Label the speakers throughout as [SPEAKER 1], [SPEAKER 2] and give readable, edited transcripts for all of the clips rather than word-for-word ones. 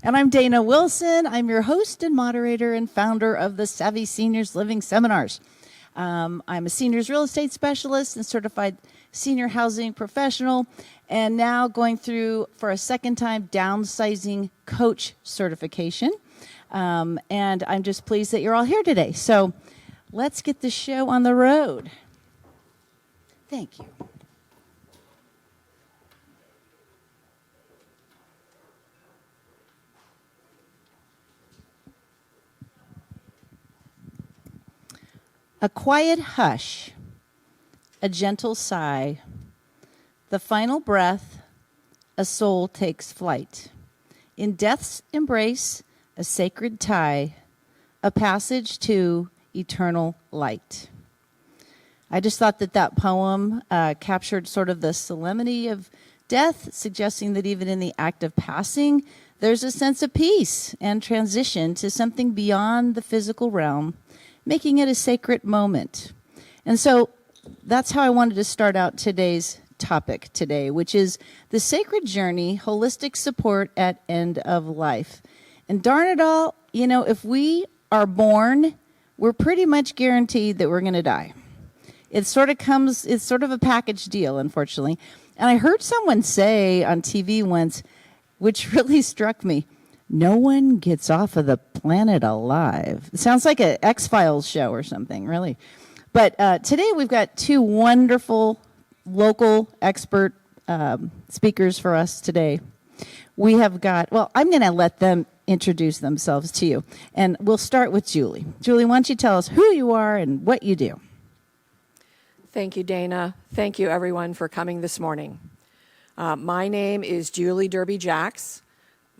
[SPEAKER 1] And I'm Dayna Wilson. I'm your host and moderator and founder of the Savvy Seniors Living Seminars. I'm a seniors real estate specialist and certified senior housing professional, and now going through for a second time downsizing coach certification. And I'm just pleased that you're all here today. So let's get the show on the road. Thank you. A quiet hush, a gentle sigh, the final breath, a soul takes flight. In death's embrace, a sacred tie, a passage to eternal light. I just thought that poem captured sort of the solemnity of death, suggesting that even in the act of passing, there's a sense of peace and transition to something beyond the physical realm, making it a sacred moment. And so that's how I wanted to start out today's topic today, which is the sacred journey, holistic support at end of life. And darn it all, you know, if we are born, we're pretty much guaranteed that we're going to die. It's sort of a package deal, unfortunately. And I heard someone say on TV once, which really struck me, no one gets off of the planet alive. It sounds like an X-Files show or something, really. But today we've got two wonderful local expert speakers for us today. We have got, well, I'm going to let them introduce themselves to you. And we'll start with Julie. Julie, why don't you tell us who you are and what you do?
[SPEAKER 2] Thank you, Dayna. Thank you, everyone, for coming this morning. My name is Julie Derby-Jacks.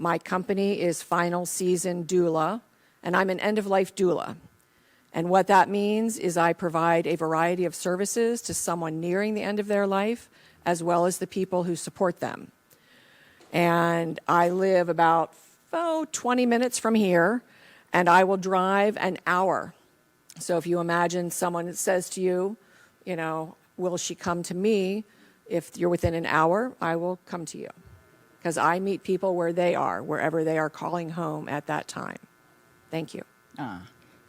[SPEAKER 2] My company is Final Season Doula, and I'm an end-of-life doula. And what that means is I provide a variety of services to someone nearing the end of their life, as well as the people who support them. And I live about 20 minutes from here, and I will drive an hour. So if you imagine someone says to you, you know, will she come to me? If you're within an hour, I will come to you. Because I meet people where they are, wherever they are calling home at that time. Thank you.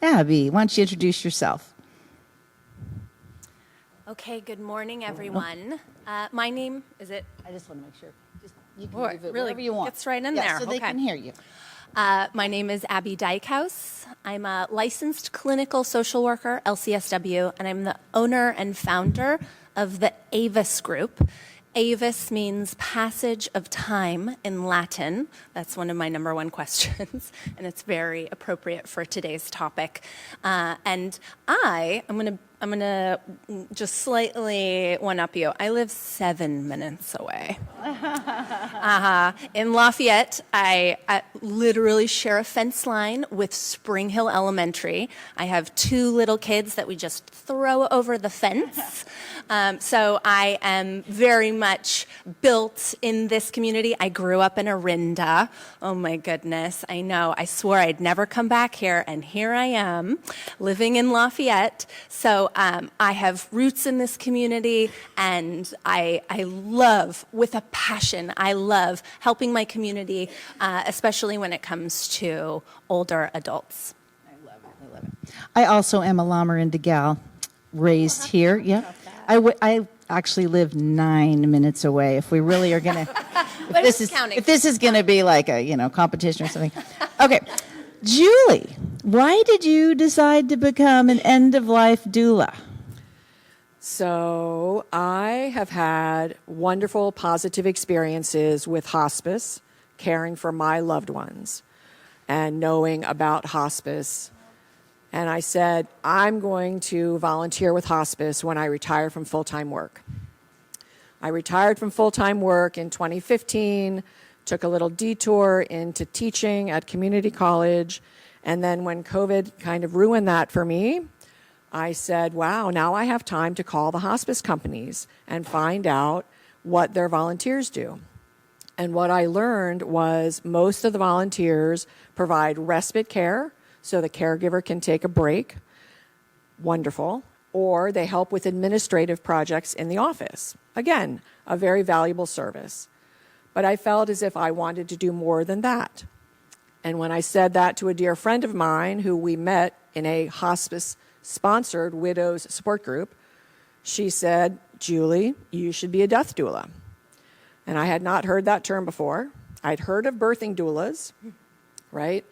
[SPEAKER 1] Abby, why don't you introduce yourself?
[SPEAKER 3] Okay, good morning, everyone. My name, is it?
[SPEAKER 1] I just want to make sure. You can
[SPEAKER 3] Boy,
[SPEAKER 1] move it
[SPEAKER 3] really
[SPEAKER 1] wherever you want.
[SPEAKER 3] gets right in there.
[SPEAKER 1] So they can hear you.
[SPEAKER 3] My name is Abby Dykehouse. I'm a licensed clinical social worker, LCSW, and I'm the owner and founder of the AVIS Group. Avis means passage of time in Latin. That's one of my number one questions, and it's very appropriate for today's topic. And I'm gonna just slightly one-up you. I live 7 minutes away. In Lafayette, I literally share a fence line with Spring Hill Elementary. I have 2 little kids that we just throw over the fence. So I am very much built in this community. I grew up in Orinda. Oh my goodness, I know. I swore I'd never come back here, and here I am, living in Lafayette. So I have roots in this community, and I love, with a passion, I love helping my community, especially when it comes to older adults.
[SPEAKER 1] I love it. I also am a La Miranda gal, raised here. Yeah. I actually live 9 minutes away. If we really are going to, if this is going to be like a competition or something. Okay, Julie, why did you decide to become an end-of-life doula?
[SPEAKER 2] So I have had wonderful, positive experiences with hospice, caring for my loved ones, and knowing about hospice. And I said, I'm going to volunteer with hospice when I retire from full-time work. I retired from full-time work in 2015, took a little detour into teaching at community college, and then when COVID kind of ruined that for me, I said, wow, now I have time to call the hospice companies and find out what their volunteers do. And what I learned was most of the volunteers provide respite care, so the caregiver can take a break. Wonderful. Or they help with administrative projects in the office. Again, a very valuable service. But I felt as if I wanted to do more than that. And when I said that to a dear friend of mine who we met in a hospice-sponsored widows support group, she said, Julie, you should be a death doula. And I had not heard that term before. I'd heard of birthing doulas, right?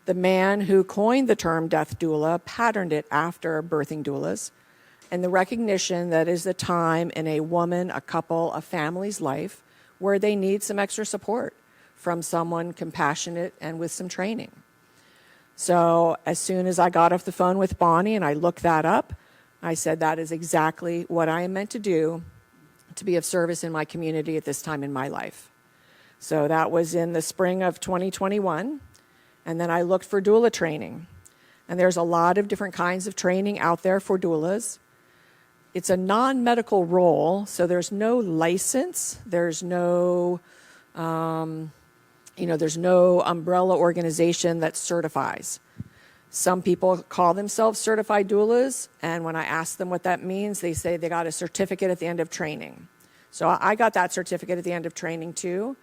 [SPEAKER 2] The man who coined the term death doula patterned it after birthing doulas, and the recognition that is the time in a woman, a couple, a family's life where they need some extra support from someone compassionate and with some training. So as soon as I got off the phone with Bonnie and I looked that up, I said that is exactly what I am meant to do to be of service in my community at this time in my life. So that was in the spring of 2021. And then I looked for doula training. And there's a lot of different kinds of training out there for doulas. It's a non-medical role, so there's no license, there's no, there's no umbrella organization that certifies. Some people call themselves certified doulas, and when I ask them what that means, they say they got a certificate at the end of training. So I got that certificate at the end of training too,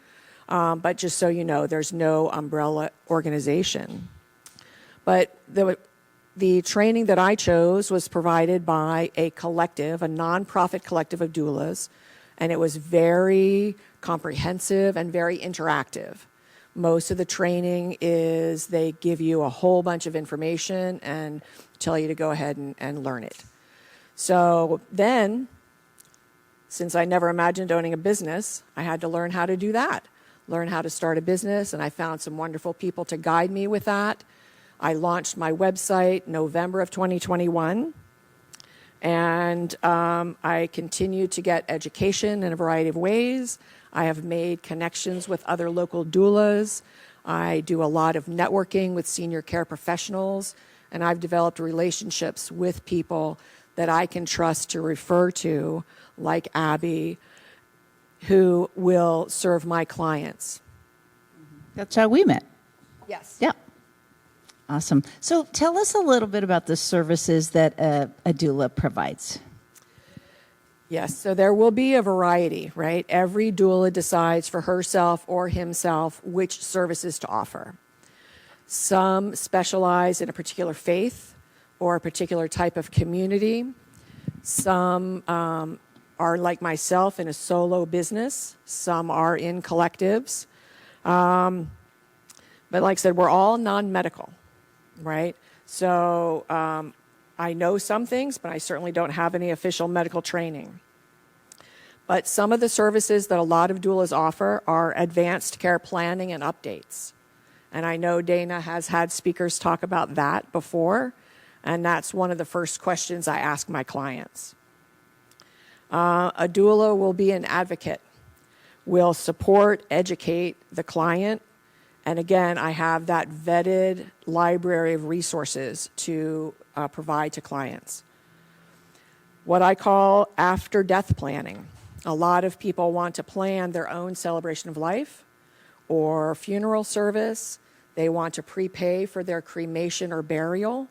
[SPEAKER 2] but just so you know, there's no umbrella organization. But the training that I chose was provided by a collective, a nonprofit collective of doulas, and it was very comprehensive and very interactive. Most of the training is they give you a whole bunch of information and tell you to go ahead and learn it. So then, since I never imagined owning a business, I had to learn how to do that, learn how to start a business, and I found some wonderful people to guide me with that. I launched my website November of 2021, and I continue to get education in a variety of ways. I have made connections with other local doulas. I do a lot of networking with senior care professionals, and I've developed relationships with people that I can trust to refer to, like Abby, who will serve my clients.
[SPEAKER 1] That's how we met.
[SPEAKER 2] Yes.
[SPEAKER 1] Yeah. Awesome. So tell us a little bit about the services that a doula provides.
[SPEAKER 2] Yes, so there will be a variety, right? Every doula decides for herself or himself which services to offer. Some specialize in a particular faith or a particular type of community. Some are like myself in a solo business. Some are in collectives. But like I said, we're all non-medical, right? So I know some things, but I certainly don't have any official medical training. But some of the services that a lot of doulas offer are advanced care planning and updates. And I know Dayna has had speakers talk about that before, and that's one of the first questions I ask my clients. A doula will be an advocate, will support, educate the client, and again, I have that vetted library of resources to provide to clients. What I call after-death planning. A lot of people want to plan their own celebration of life or funeral service. They want to prepay for their cremation or burial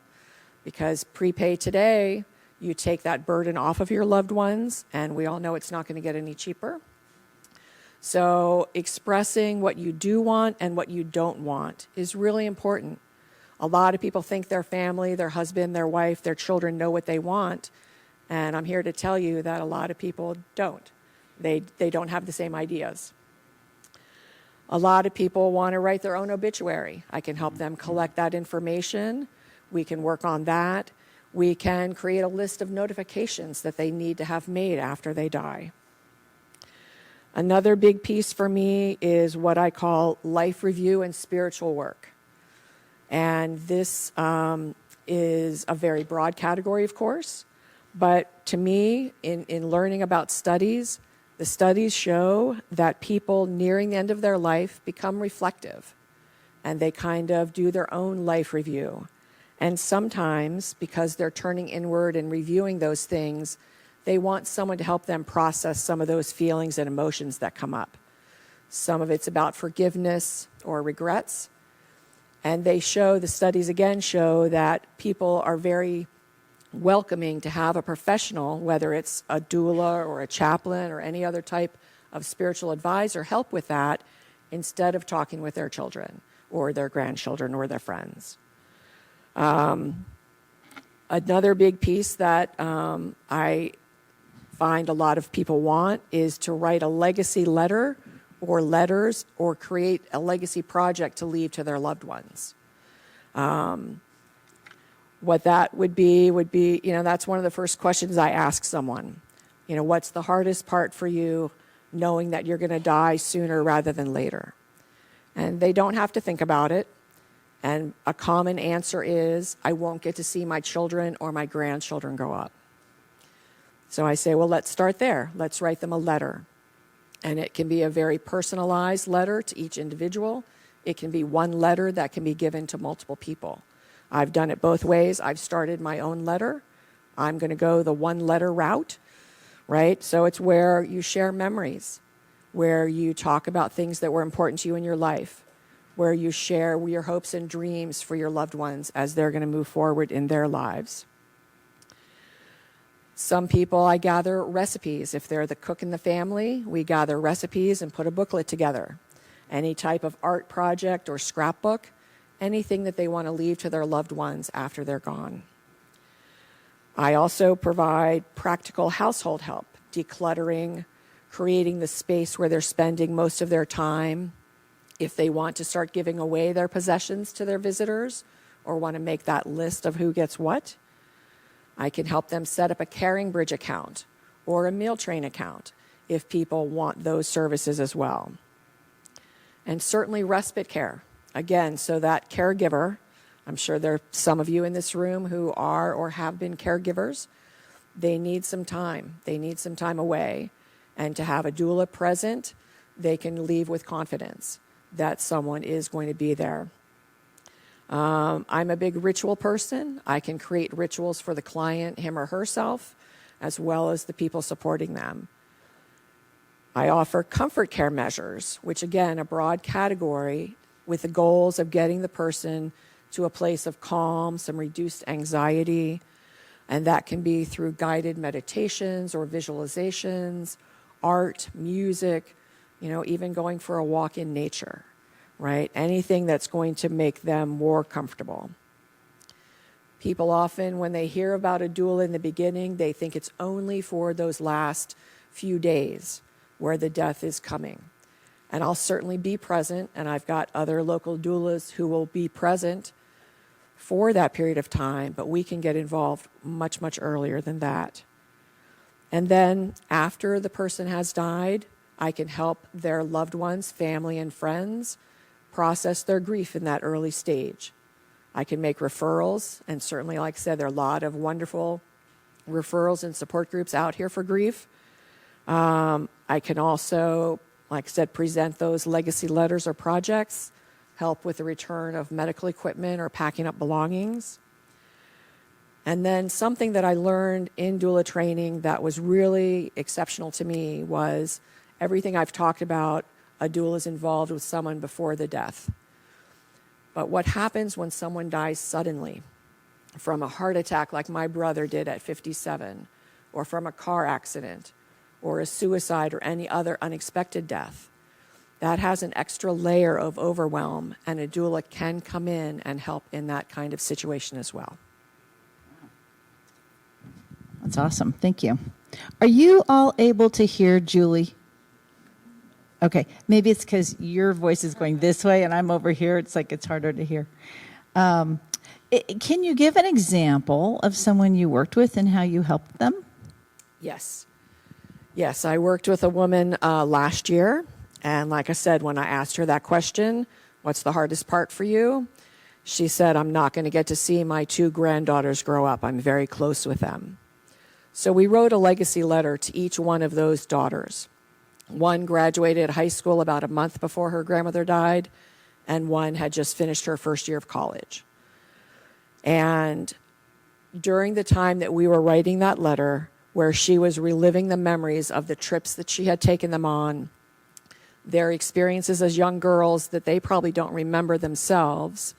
[SPEAKER 2] because prepay today, you take that burden off of your loved ones, and we all know it's not going to get any cheaper. So expressing what you do want and what you don't want is really important. A lot of people think their family, their husband, their wife, their children know what they want, and I'm here to tell you that a lot of people don't. They don't have the same ideas. A lot of people want to write their own obituary. I can help them collect that information. We can work on that. We can create a list of notifications that they need to have made after they die. Another big piece for me is what I call life review and spiritual work. And this is a very broad category, of course. But to me, in learning about studies, the studies show that people nearing the end of their life become reflective. And they kind of do their own life review. And sometimes, because they're turning inward and reviewing those things, they want someone to help them process some of those feelings and emotions that come up. Some of it's about forgiveness or regrets. And they show, the studies again show that people are very welcoming to have a professional, whether it's a doula or a chaplain or any other type of spiritual advisor, help with that instead of talking with their children or their grandchildren or their friends. Another big piece that I find a lot of people want is to write a legacy letter or letters or create a legacy project to leave to their loved ones. What that would be, that's one of the first questions I ask someone. What's the hardest part for you knowing that you're going to die sooner rather than later? And they don't have to think about it. And a common answer is, I won't get to see my children or my grandchildren grow up. So I say, well, let's start there. Let's write them a letter. And it can be a very personalized letter to each individual. It can be one letter that can be given to multiple people. I've done it both ways. I've started my own letter. I'm going to go the one letter route, right? So it's where you share memories, where you talk about things that were important to you in your life, where you share your hopes and dreams for your loved ones as they're going to move forward in their lives. Some people, I gather recipes. If they're the cook in the family, we gather recipes and put a booklet together. Any type of art project or scrapbook, anything that they want to leave to their loved ones after they're gone. I also provide practical household help, decluttering, creating the space where they're spending most of their time. If they want to start giving away their possessions to their visitors or want to make that list of who gets what, I can help them set up a Caring Bridge account or a meal train account if people want those services as well. And certainly respite care. Again, so that caregiver, I'm sure there are some of you in this room who are or have been caregivers, they need some time. They need some time away. And to have a doula present, they can leave with confidence that someone is going to be there. I'm a big ritual person. I can create rituals for the client, him or herself, as well as the people supporting them. I offer comfort care measures, which again, a broad category with the goals of getting the person to a place of calm, some reduced anxiety, and that can be through guided meditations or visualizations, art, music, even going for a walk in nature, right? Anything that's going to make them more comfortable. People often, when they hear about a doula in the beginning, they think it's only for those last few days where the death is coming. And I'll certainly be present, and I've got other local doulas who will be present for that period of time, but we can get involved much, much earlier than that. And then after the person has died, I can help their loved ones, family, and friends process their grief in that early stage. I can make referrals, and certainly, like I said, there are a lot of wonderful referrals and support groups out here for grief. I can also, like I said, present those legacy letters or projects, help with the return of medical equipment or packing up belongings. And then something that I learned in doula training that was really exceptional to me was everything I've talked about, a doula is involved with someone before the death. But what happens when someone dies suddenly from a heart attack like my brother did at 57, or from a car accident, or a suicide, or any other unexpected death? That has an extra layer of overwhelm, and a doula can come in and help in that kind of situation as well.
[SPEAKER 1] That's awesome. Thank you. Are you all able to hear Julie? Okay. Maybe it's because your voice is going this way and I'm over here. It's like it's harder to hear. Can you give an example of someone you worked with and how you helped them?
[SPEAKER 2] Yes. Yes, I worked with a woman last year. And like I said, when I asked her that question, what's the hardest part for you? She said, I'm not going to get to see my 2 granddaughters grow up. I'm very close with them. So we wrote a legacy letter to each one of those daughters. One graduated high school about a month before her grandmother died, and one had just finished her first year of college. And during the time that we were writing that letter, where she was reliving the memories of the trips that she had taken them on, their experiences as young girls that they probably don't remember themselves,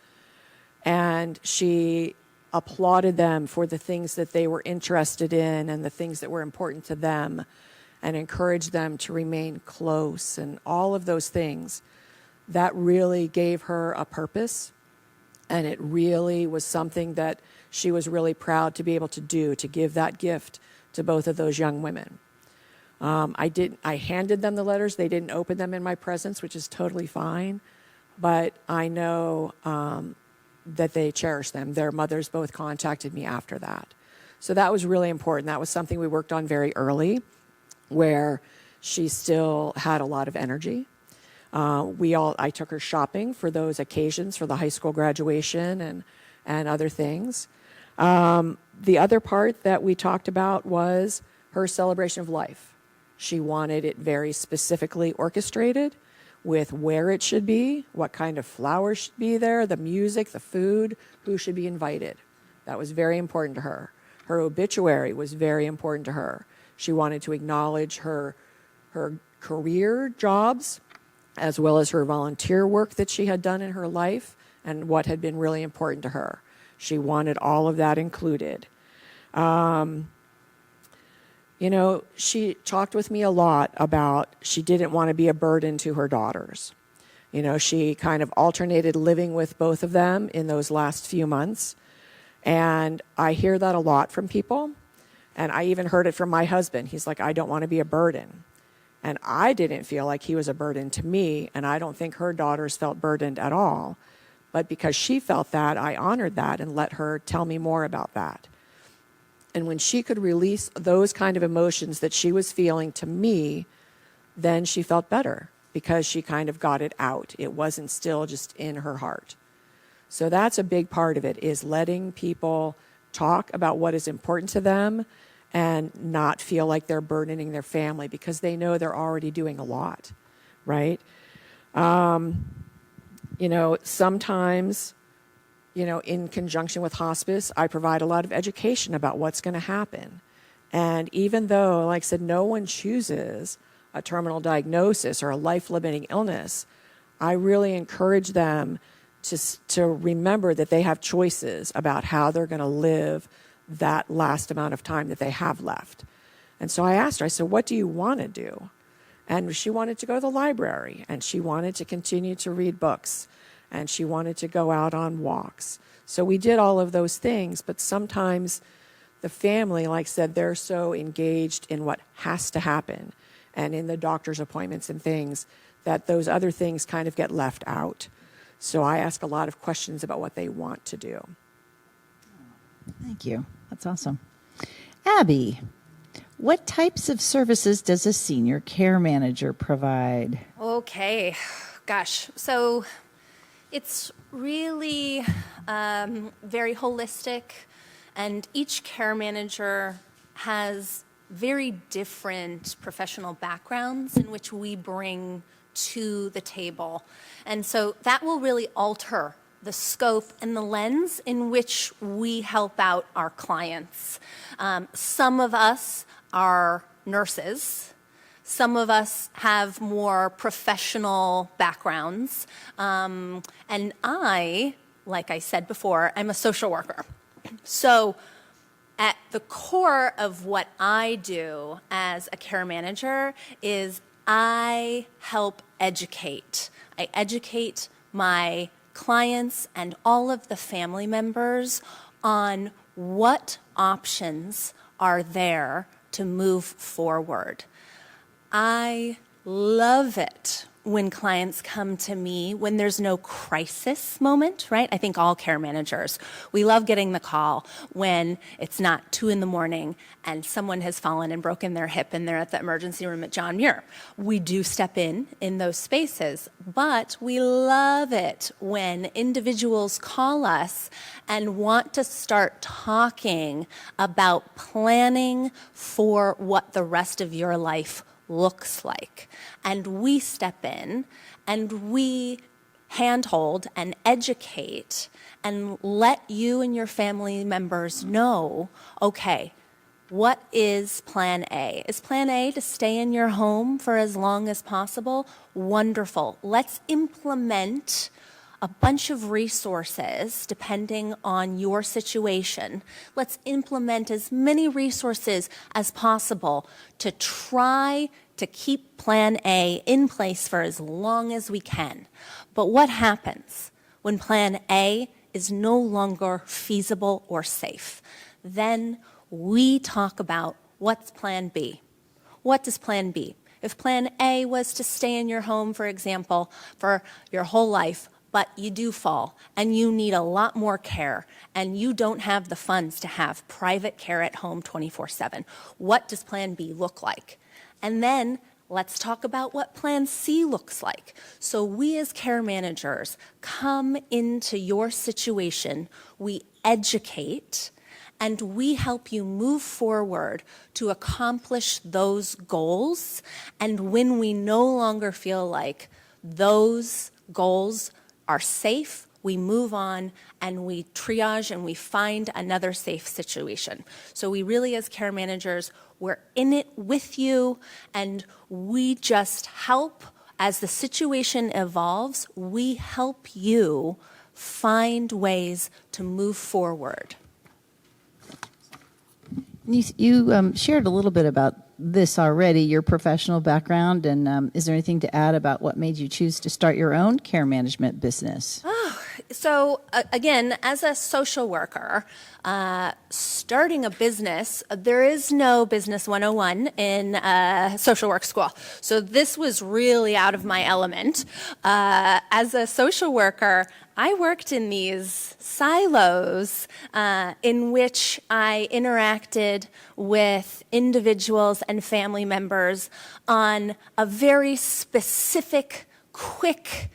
[SPEAKER 2] and she applauded them for the things that they were interested in and the things that were important to them, and encouraged them to remain close and all of those things. that really gave her a purpose. And it really was something that she was really proud to be able to do, to give that gift to both of those young women. I handed them the letters. They didn't open them in my presence, which is totally fine. But I know that they cherish them. Their mothers both contacted me after that. So that was really important. That was something we worked on very early, where she still had a lot of energy. I took her shopping for those occasions, for the high school graduation and other things. The other part that we talked about was her celebration of life. She wanted it very specifically orchestrated with where it should be, what kind of flowers should be there, the music, the food, who should be invited. That was very important to her. Her obituary was very important to her. She wanted to acknowledge her career jobs as well as her volunteer work that she had done in her life and what had been really important to her. She wanted all of that included. She talked with me a lot about she didn't want to be a burden to her daughters. She kind of alternated living with both of them in those last few months. And I hear that a lot from people. And I even heard it from my husband. He's like, I don't want to be a burden. And I didn't feel like he was a burden to me. And I don't think her daughters felt burdened at all. But because she felt that, I honored that and let her tell me more about that. And when she could release those kind of emotions that she was feeling to me, then she felt better because she kind of got it out. It wasn't still just in her heart. So that's a big part of it, is letting people talk about what is important to them and not feel like they're burdening their family because they know they're already doing a lot, right? Sometimes, in conjunction with hospice, I provide a lot of education about what's going to happen. And even though, like I said, no one chooses a terminal diagnosis or a life-limiting illness, I really encourage them to remember that they have choices about how they're going to live that last amount of time that they have left. And so I asked her, I said, what do you want to do? And she wanted to go to the library, and she wanted to continue to read books, and she wanted to go out on walks. So we did all of those things, but sometimes the family, like I said, they're so engaged in what has to happen and in the doctor's appointments and things that those other things kind of get left out. So I ask a lot of questions about what they want to do.
[SPEAKER 1] Thank you. That's awesome. Abby, what types of services does a senior care manager provide?
[SPEAKER 3] Okay, gosh. So it's really very holistic, and each care manager has very different professional backgrounds in which we bring to the table. And so that will really alter the scope and the lens in which we help out our clients. Some of us are nurses. Some of us have more professional backgrounds. And I, like I said before, I'm a social worker. So at the core of what I do as a care manager is I help educate. I educate my clients and all of the family members on what options are there to move forward. I love it when clients come to me when there's no crisis moment, right? I think all care managers, we love getting the call when it's not 2 a.m. and someone has fallen and broken their hip and they're at the emergency room at John Muir. We do step in those spaces, but we love it when individuals call us and want to start talking about planning for what the rest of your life looks like. And we step in and we handhold and educate and let you and your family members know, okay, what is plan A? Is plan A to stay in your home for as long as possible? Wonderful. Let's implement a bunch of resources depending on your situation. Let's implement as many resources as possible to try to keep plan A in place for as long as we can. But what happens when plan A is no longer feasible or safe? Then we talk about what's plan B. What does plan B? If plan A was to stay in your home, for example, for your whole life, but you do fall and you need a lot more care and you don't have the funds to have private care at home 24/7, what does plan B look like? And then let's talk about what plan C looks like. So we as care managers come into your situation, we educate, and we help you move forward to accomplish those goals. And when we no longer feel like those goals are safe, we move on and we triage and we find another safe situation. So we really, as care managers, we're in it with you, and we just help as the situation evolves. We help you find ways to move forward.
[SPEAKER 1] You shared a little bit about this already, your professional background, and is there anything to add about what made you choose to start your own care management business?
[SPEAKER 3] So again, as a social worker, starting a business, there is no Business 101 in social work school. So this was really out of my element. As a social worker, I worked in these silos in which I interacted with individuals and family members on a very specific, quick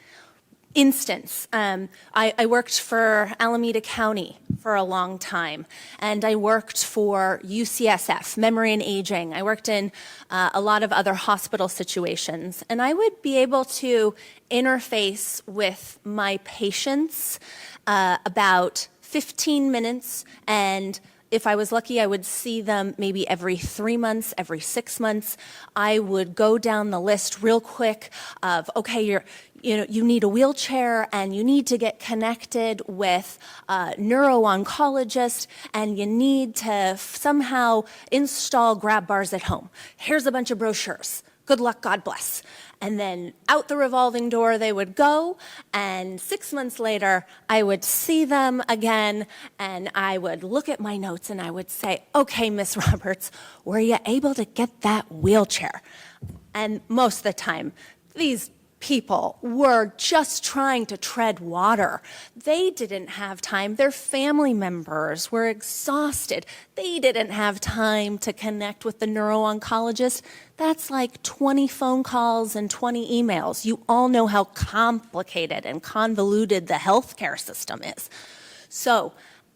[SPEAKER 3] instance. I worked for Alameda County for a long time, and I worked for UCSF, Memory and Aging. I worked in a lot of other hospital situations, and I would be able to interface with my patients about 15 minutes, and if I was lucky, I would see them maybe every 3 months, every 6 months. I would go down the list real quick of, okay, you need a wheelchair and you need to get connected with a neuro-oncologist and you need to somehow install grab bars at home. Here's a bunch of brochures. Good luck, God bless. And then out the revolving door they would go, and 6 months later, I would see them again, and I would look at my notes and I would say, okay, Miss Roberts, were you able to get that wheelchair? And most of the time, these people were just trying to tread water. They didn't have time. Their family members were exhausted. They didn't have time to connect with the neuro-oncologist. That's like 20 phone calls and 20 emails. You all know how complicated and convoluted the healthcare system is. So,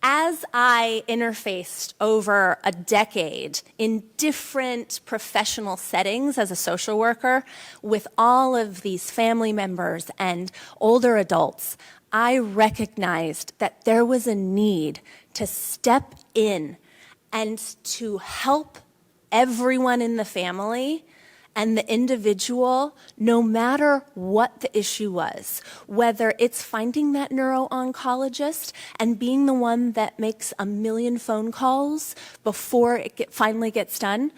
[SPEAKER 3] as I interfaced over a decade in different professional settings as a social worker with all of these family members and older adults, I recognized that there was a need to step in and to help everyone in the family and the individual, no matter what the issue was, whether it's finding that neuro-oncologist and being the one that makes a million phone calls before it finally gets done,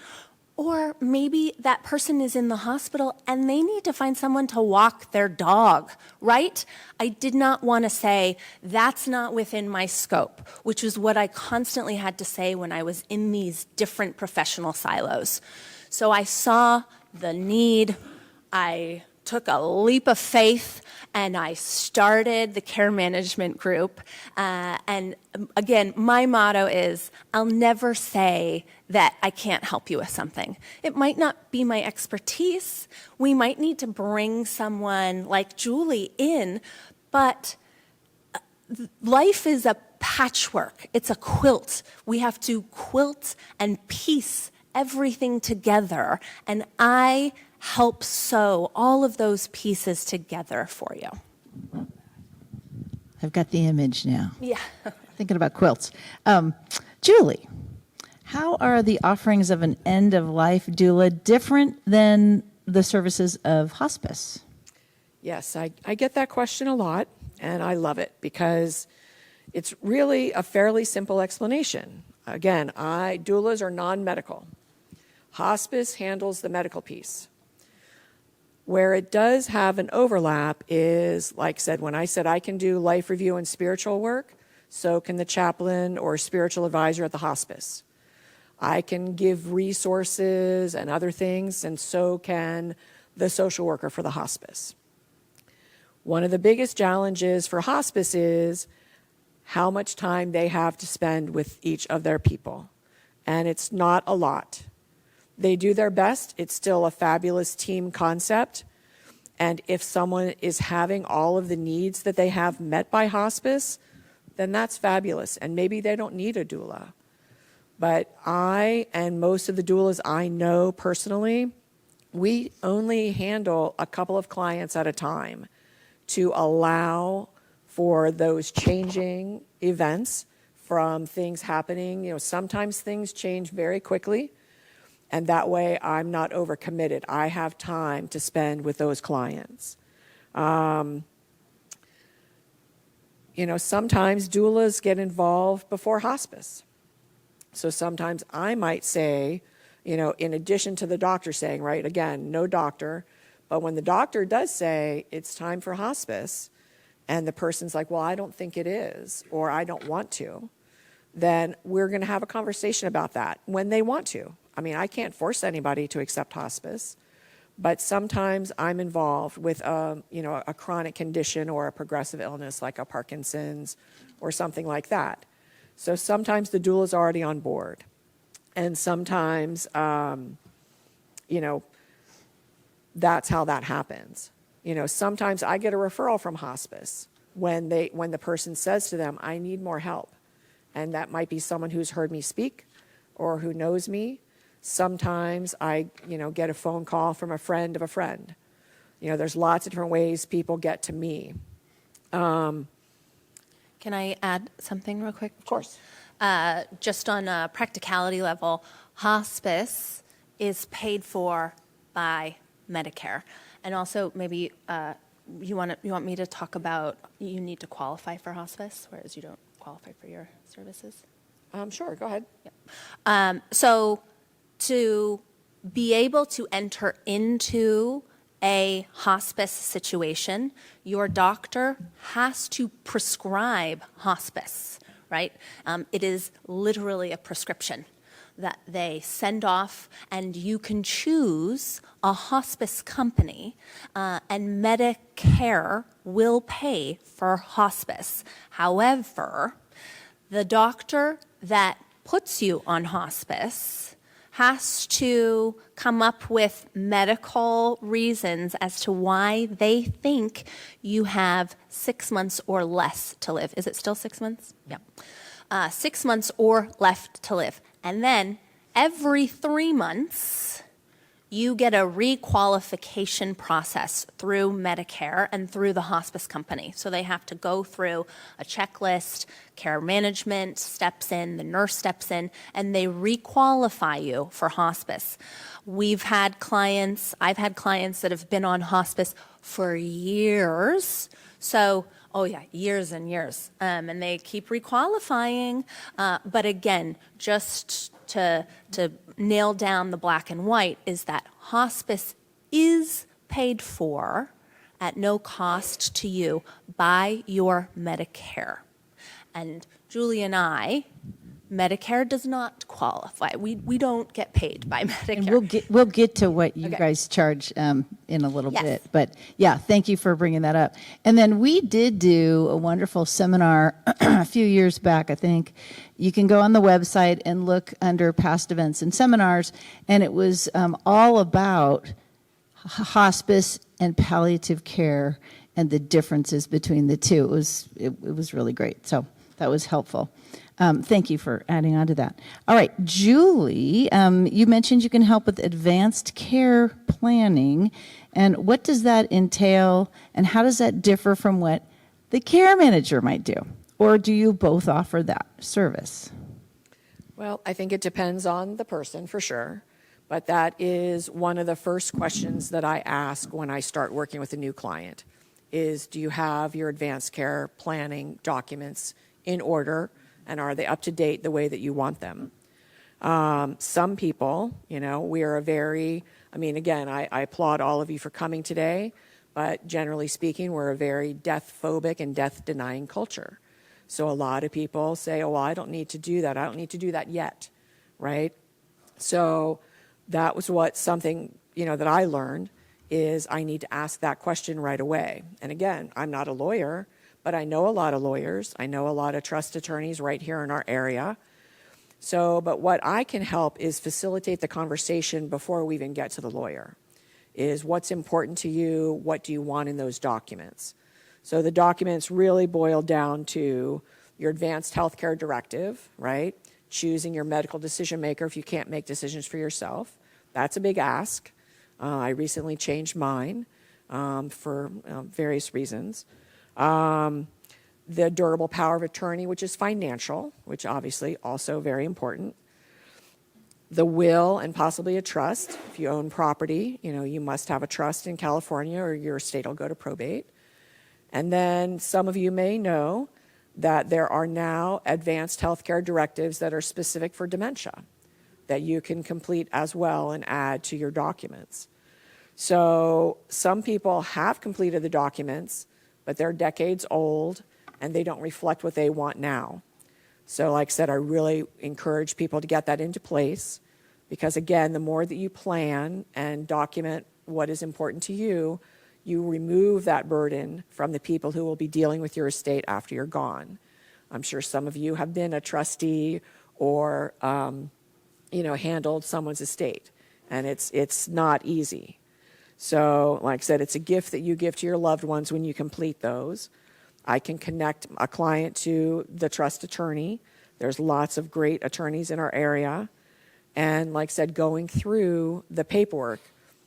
[SPEAKER 3] or maybe that person is in the hospital and they need to find someone to walk their dog, right? I did not want to say, that's not within my scope, which is what I constantly had to say when I was in these different professional silos. So I saw the need, I took a leap of faith, and I started the care management group. And again, my motto is, I'll never say that I can't help you with something. It might not be my expertise. We might need to bring someone like Julie in, but life is a patchwork. It's a quilt. We have to quilt and piece everything together, and I help sew all of those pieces together for you.
[SPEAKER 1] I've got the image now.
[SPEAKER 3] Yeah.
[SPEAKER 1] Thinking about quilts. Julie, how are the offerings of an end-of-life doula different than the services of hospice? Yes,
[SPEAKER 2] I get that question a lot, and I love it because it's really a fairly simple explanation. Again, doulas are non-medical. Hospice handles the medical piece. Where it does have an overlap is, like I said, when I said I can do life review and spiritual work, so can the chaplain or spiritual advisor at the hospice. I can give resources and other things, and so can the social worker for the hospice. One of the biggest challenges for hospice is how much time they have to spend with each of their people. And it's not a lot. They do their best. It's still a fabulous team concept. And if someone is having all of the needs that they have met by hospice, then that's fabulous. And maybe they don't need a doula. But I and most of the doulas I know personally, we only handle a couple of clients at a time to allow for those changing events from things happening. You know, sometimes things change very quickly, and that way I'm not overcommitted. I have time to spend with those clients. You know, sometimes doulas get involved before hospice. So sometimes I might say, you know, in addition to the doctor saying, right, again, no doctor, but when the doctor does say it's time for hospice, and the person's like, well, I don't think it is, or I don't want to, then we're going to have a conversation about that when they want to. I mean, I can't force anybody to accept hospice, but sometimes I'm involved with you know, a chronic condition or a progressive illness like a Parkinson's or something like that. So sometimes the doula is already on board, and sometimes, you know, that's how that happens. You know, sometimes I get a referral from hospice when the person says to them, I need more help. And that might be someone who's heard me speak or who knows me. Sometimes I, you know, get a phone call from a friend of a friend. You know, there's lots of different ways people get to me.
[SPEAKER 3] Can I add something real quick?
[SPEAKER 2] Of course.
[SPEAKER 3] Just on a practicality level, hospice is paid for by Medicare. And also maybe you want me to talk about you need to qualify for hospice, whereas you don't qualify for your services?
[SPEAKER 2] Sure, go ahead.
[SPEAKER 3] Yeah. So to be able to enter into a hospice situation, your doctor has to prescribe hospice, right? It is literally a prescription that they send off, and you can choose a hospice company, and Medicare will pay for hospice. However, the doctor that puts you on hospice has to come up with medical reasons as to why they think you have 6 months or less to live. Is it still 6 months? Yeah. 6 months or left to live. And then every 3 months, you get a requalification process through Medicare and through the hospice company. So they have to go through a checklist, care management steps in, the nurse steps in, and they requalify you for hospice. I've had clients that have been on hospice for years. So, oh yeah, years and years. And they keep requalifying. But again, just to nail down the black and white is that hospice is paid for at no cost to you by your Medicare. And Julie and I, Medicare does not qualify. We don't get paid by Medicare.
[SPEAKER 1] And we'll get to what you guys charge in a little bit. But yeah, thank you for bringing that up. And then we did do a wonderful seminar a few years back, I think. You can go on the website and look under past events and seminars, and it was all about hospice and palliative care and the differences between the two. It was really great. So that was helpful. Thank you for adding on to that. All right, Julie, you mentioned you can help with advanced care planning. And what does that entail, and how does that differ from what the care manager might do? Or do you both offer that service?
[SPEAKER 2] Well, I think it depends on the person for sure. But that is one of the first questions that I ask when I start working with a new client is, do you have your advanced care planning documents in order, and are they up to date the way that you want them? Some people, you know, we are a very I mean, again, I applaud all of you for coming today, but generally speaking, we're a very death-phobic and death-denying culture. So a lot of people say, oh, well, I don't need to do that. I don't need to do that yet, right? So that was something, that I learned is I need to ask that question right away. And again, I'm not a lawyer, but I know a lot of lawyers. I know a lot of trust attorneys right here in our area. So, but what I can help is facilitate the conversation before we even get to the lawyer, is what's important to you, what do you want in those documents. So the documents really boil down to your advanced healthcare directive, right? Choosing your medical decision maker if you can't make decisions for yourself. That's a big ask. I recently changed mine for various reasons. The durable power of attorney, which is financial, which obviously also very important. The will and possibly a trust. If you own property, you must have a trust in California or your estate will go to probate. And then some of you may know that there are now advanced healthcare directives that are specific for dementia that you can complete as well and add to your documents. So some people have completed the documents, but they're decades old and they don't reflect what they want now. So like I said, I really encourage people to get that into place because again, the more that you plan and document what is important to you, you remove that burden from the people who will be dealing with your estate after you're gone. I'm sure some of you have been a trustee or, handled someone's estate, and it's not easy. So, like I said, it's a gift that you give to your loved ones when you complete those. I can connect a client to the trust attorney. There's lots of great attorneys in our area. And like I said, going through the paperwork.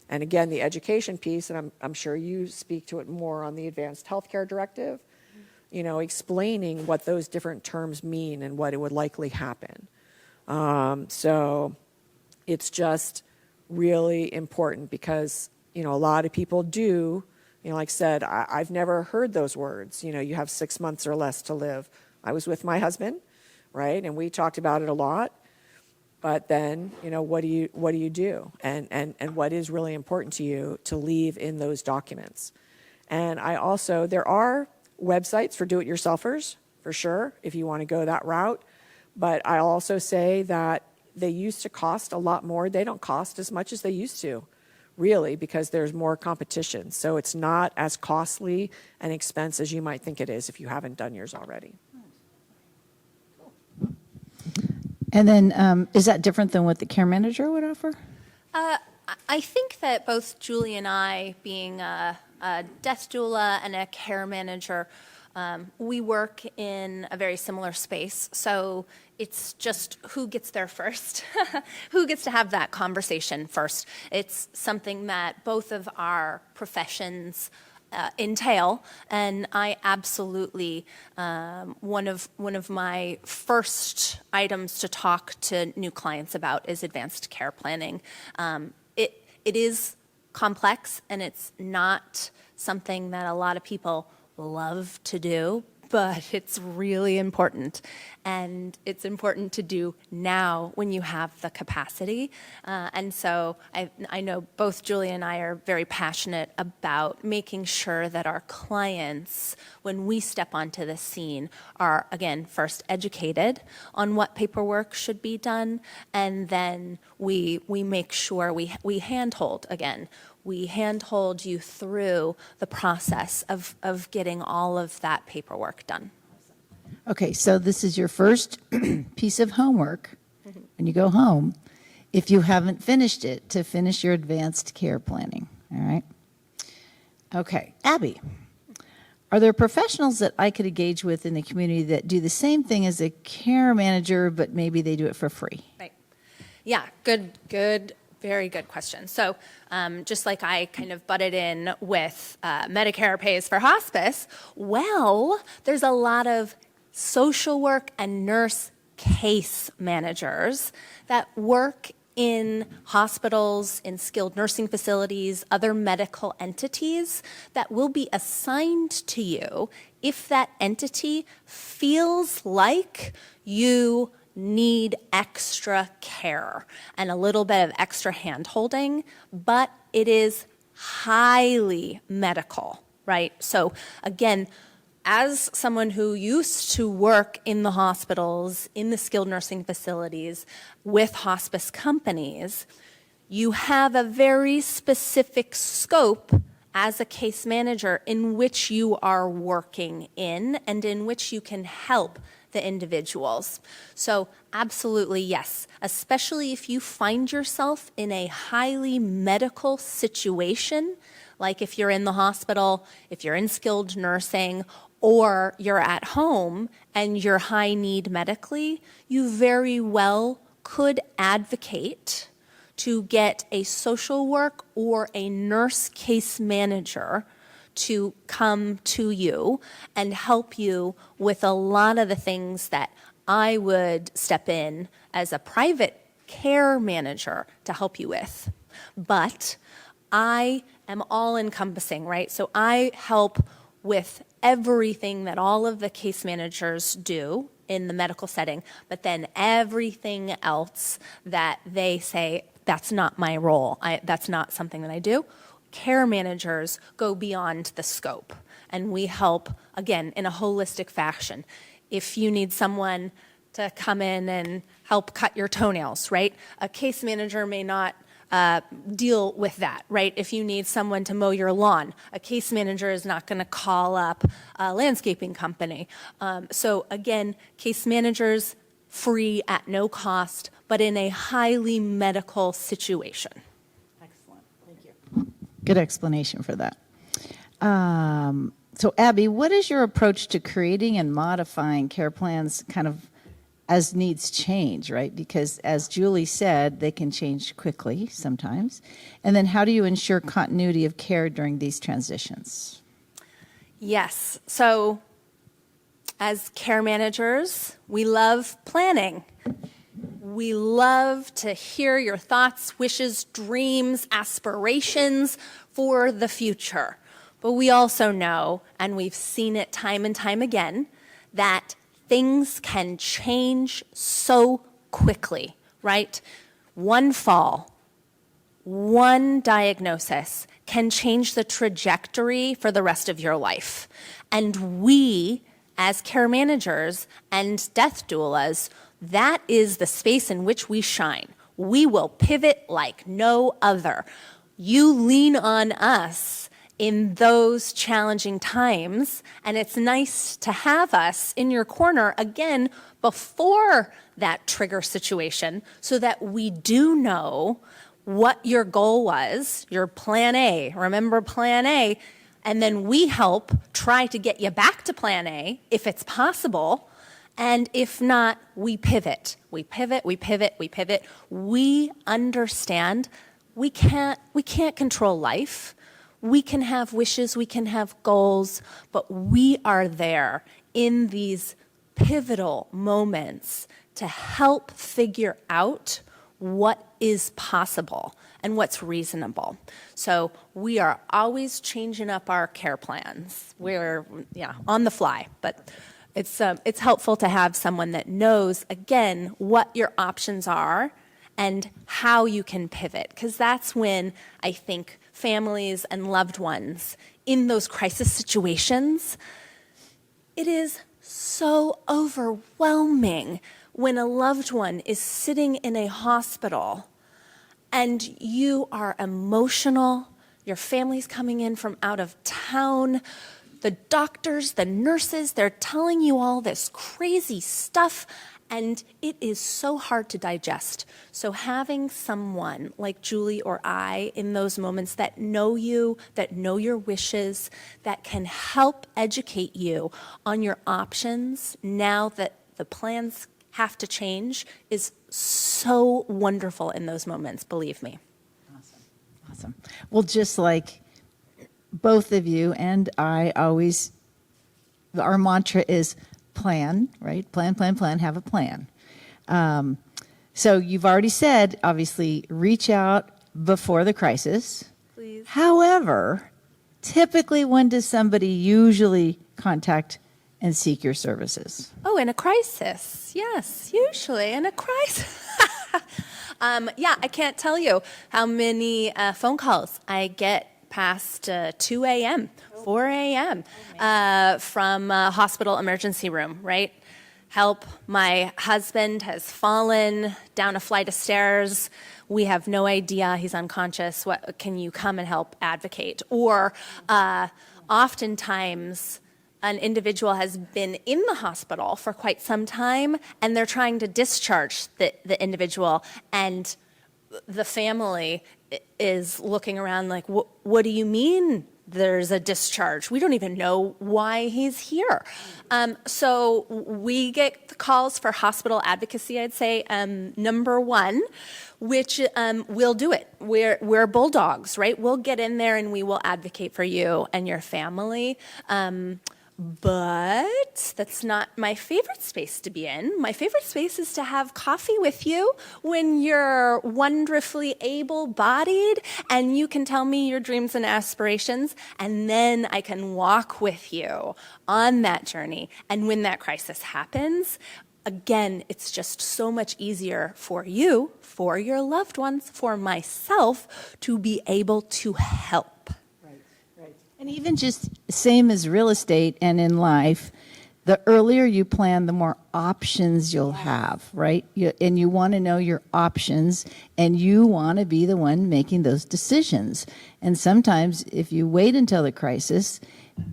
[SPEAKER 2] And again, the education piece, and I'm sure you speak to it more on the advanced healthcare directive, explaining what those different terms mean and what it would likely happen. So it's just really important because, a lot of people do, like I said, I've never heard those words, you have 6 months or less to live. I was with my husband, right? And we talked about it a lot. But then, what do you do? And what is really important to you to leave in those documents? And there are websites for do-it-yourselfers, for sure, if you want to go that route. But I'll also say that they used to cost a lot more. They don't cost as much as they used to, really, because there's more competition. So it's not as costly an expense as you might think it is if you haven't done yours already.
[SPEAKER 1] And then is that different than what the care manager would offer?
[SPEAKER 3] I think that both Julie and I, being a death doula and a care manager, we work in a very similar space. So it's just who gets there first, who gets to have that conversation first. It's something that both of our professions entail, and I absolutely one of my first items to talk to new clients about is advanced care planning. It is complex, and it's not something that a lot of people love to do, but it's really important. And it's important to do now when you have the capacity. And so I know both Julie and I are very passionate about making sure that our clients, when we step onto the scene, are, again, first educated on what paperwork should be done, and then we make sure we handhold, again. We handhold you through the process of getting all of that paperwork done.
[SPEAKER 1] Okay, so this is your first piece of homework when you go home, if you haven't finished it, to finish your advanced care planning, all right? Okay, Abby, are there professionals that I could engage with in the community that do the same thing as a care manager, but maybe they do it for free?
[SPEAKER 3] Right. Yeah, good. Very good question. So just like I kind of butted in with Medicare pays for hospice, well, there's a lot of social work and nurse case managers that work in hospitals, in skilled nursing facilities, other medical entities that will be assigned to you if that entity feels like you need extra care and a little bit of extra hand-holding, but it is highly medical, right? So again, as someone who used to work in the hospitals, in the skilled nursing facilities, with hospice companies, you have a very specific scope as a case manager in which you are working in and in which you can help the individuals. So absolutely yes, especially if you find yourself in a highly medical situation, like if you're in the hospital, if you're in skilled nursing, or you're at home and you're high need medically, you very well could advocate to get a social work or a nurse case manager to come to you and help you with a lot of the things that I would step in as a private care manager to help you with. But I am all encompassing, right? So I help with everything that all of the case managers do in the medical setting, but then everything else that they say, that's not my role, that's not something that I do. Care managers go beyond the scope, and we help, again, in a holistic fashion. If you need someone to come in and help cut your toenails, right? A case manager may not deal with that, right? If you need someone to mow your lawn, a case manager is not going to call up a landscaping company. So again, case managers free at no cost, but in a highly medical situation.
[SPEAKER 1] Excellent. Thank you. Good explanation for that. So Abby, what is your approach to creating and modifying care plans kind of as needs change, right? Because as Julie said, they can change quickly sometimes. And then how do you ensure continuity of care during these transitions?
[SPEAKER 3] Yes. So as care managers, we love planning. We love to hear your thoughts, wishes, dreams, aspirations for the future. But we also know, and we've seen it time and time again, that things can change so quickly, right? One fall, one diagnosis can change the trajectory for the rest of your life. And we, as care managers and death doulas, that is the space in which we shine. We will pivot like no other. You lean on us in those challenging times, and it's nice to have us in your corner again before that trigger situation so that we do know what your goal was, your plan A. Remember plan A, and then we help try to get you back to plan A if it's possible. And if not, we pivot. We pivot, we pivot, we pivot. We understand we can't control life. We can have wishes, we can have goals, but we are there in these pivotal moments to help figure out what is possible and what's reasonable. So we are always changing up our care plans. We're on the fly, but it's helpful to have someone that knows, again, what your options are and how you can pivot, because that's when I think families and loved ones in those crisis situations, it is so overwhelming when a loved one is sitting in a hospital and you are emotional, your family's coming in from out of town, the doctors, the nurses, they're telling you all this crazy stuff, and it is so hard to digest. So having someone like Julie or I in those moments that know you, that know your wishes, that can help educate you on your options now that the plans have to change is so wonderful in those moments, believe me.
[SPEAKER 1] Awesome. Well, just like both of you and I always, our mantra is plan, right? Plan, have a plan. So you've already said, obviously, reach out before the crisis.
[SPEAKER 3] Please.
[SPEAKER 1] However, typically when does somebody usually contact and seek your services?
[SPEAKER 3] Oh, in a crisis. Yes, usually in a crisis. Yeah, I can't tell you how many phone calls I get past 2 a.m., 4 a.m. From a hospital emergency room, right? Help, my husband has fallen down a flight of stairs. We have no idea, he's unconscious. What can you come and help advocate? Or oftentimes, an individual has been in the hospital for quite some time, and they're trying to discharge the individual, and the family is looking around like, what do you mean there's a discharge? We don't even know why he's here. So we get calls for hospital advocacy, I'd say, number one, which we'll do it. We're bulldogs, right? We'll get in there and we will advocate for you and your family. But that's not my favorite space to be in. My favorite space is to have coffee with you when you're wonderfully able-bodied and you can tell me your dreams and aspirations, and then I can walk with you on that journey. And when that crisis happens, again, it's just so much easier for you, for your loved ones, for myself to be able to help.
[SPEAKER 1] And even just same as real estate and in life, the earlier you plan, the more options you'll have, right? And you want to know your options, and you want to be the one making those decisions. And sometimes if you wait until the crisis,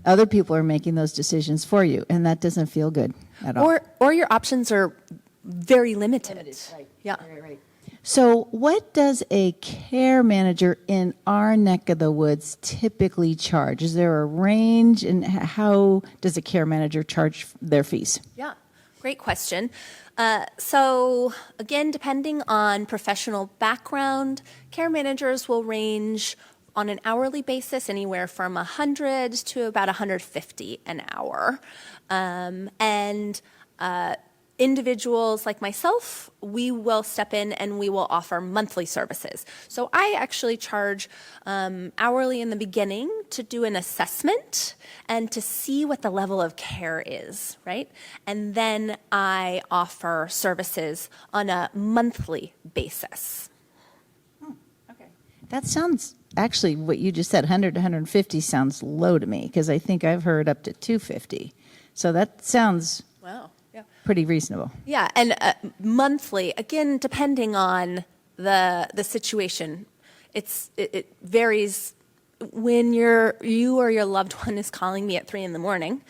[SPEAKER 1] other people are making those decisions for you, and that doesn't feel good at all.
[SPEAKER 3] Or your options are very limited.
[SPEAKER 1] Right.
[SPEAKER 3] Yeah.
[SPEAKER 1] Right. So what does a care manager in our neck of the woods typically charge? Is there a range, and how does a care manager charge their fees?
[SPEAKER 3] Yeah, great question. So again, depending on professional background, care managers will range on an hourly basis anywhere from 100 to about 150 an hour. Individuals like myself, we will step in and we will offer monthly services. So I actually charge hourly in the beginning to do an assessment and to see what the level of care is, right? And then I offer services on a monthly basis.
[SPEAKER 1] Okay. That sounds, actually, what you just said, 100 to 150 sounds low to me, because I think I've heard up to 250. So that sounds...
[SPEAKER 3] Wow.
[SPEAKER 1] Pretty reasonable.
[SPEAKER 3] Yeah, and monthly, again, depending on the situation, it varies. When you or your loved one is calling me at 3 a.m,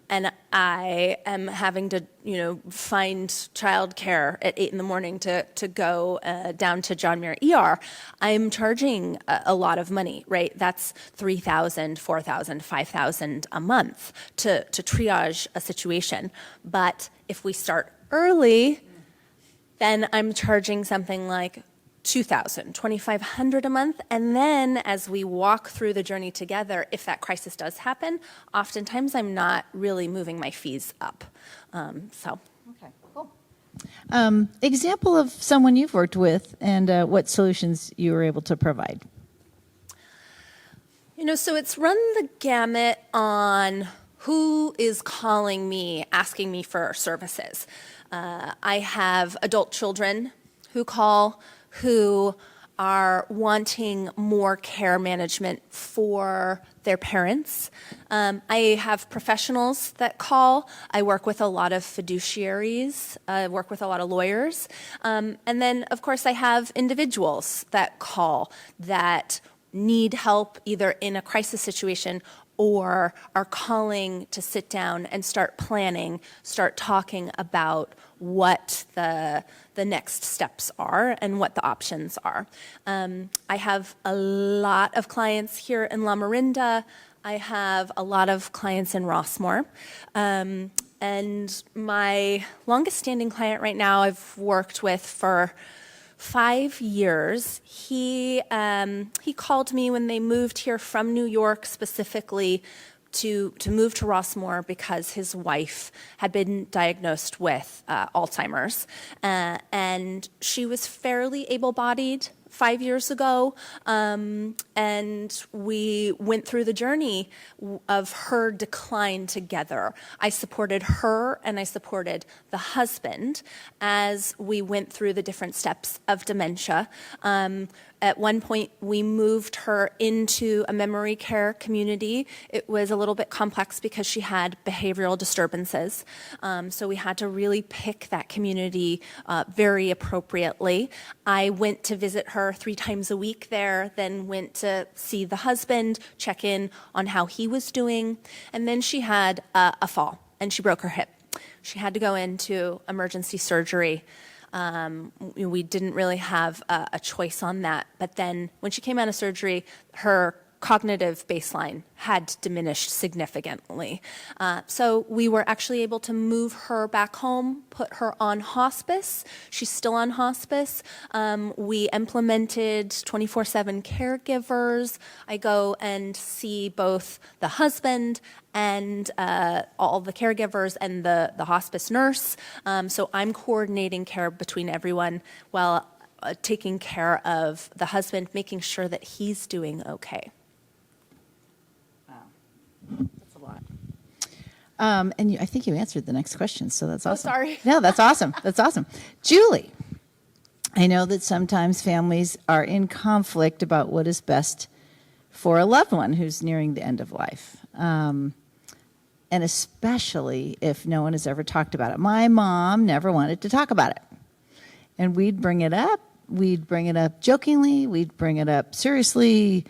[SPEAKER 3] and I am having to, find childcare at 8 a.m. to go down to John Muir ER, I'm charging a lot of money, right? That's $3,000, $4,000, $5,000 a month to triage a situation. But if we start early, then I'm charging something like $2,000, $2,500 a month. And then as we walk through the journey together, if that crisis does happen, oftentimes I'm not really moving my fees up.
[SPEAKER 1] Okay, cool. Example of someone you've worked with and what solutions you were able to provide.
[SPEAKER 3] So it's run the gamut on who is calling me, asking me for services. I have adult children who call, who are wanting more care management for their parents. I have professionals that call. I work with a lot of fiduciaries. I work with a lot of lawyers. And then, of course, I have individuals that call that need help either in a crisis situation or are calling to sit down and start planning, start talking about what the next steps are and what the options are. I have a lot of clients here in La Mirinda. I have a lot of clients in Rossmore. And my longest standing client right now I've worked with for 5 years. He called me when they moved here from New York specifically to move to Rossmore because his wife had been diagnosed with Alzheimer's. And she was fairly able-bodied, 5 years ago, and we went through the journey of her decline together. I supported her and I supported the husband as we went through the different steps of dementia. At one point, we moved her into a memory care community. It was a little bit complex because she had behavioral disturbances. So we had to really pick that community very appropriately. I went to visit her 3 times a week there, then went to see the husband, check in on how he was doing. And then she had a fall and she broke her hip. She had to go into emergency surgery. We didn't really have a choice on that. But then when she came out of surgery, her cognitive baseline had diminished significantly. So we were actually able to move her back home, put her on hospice. She's still on hospice. We implemented 24/7 caregivers. I go and see both the husband and all the caregivers and the hospice nurse. So I'm coordinating care between everyone while taking care of the husband, making sure that he's doing okay.
[SPEAKER 1] That's a lot. And I think you answered the next question, so that's awesome.
[SPEAKER 3] Sorry.
[SPEAKER 1] No, that's awesome. That's awesome. Julie, I know that sometimes families are in conflict about what is best for a loved one who's nearing the end of life. And especially if no one has ever talked about it. My mom never wanted to talk about it. And we'd bring it up. We'd bring it up jokingly. We'd bring it up seriously.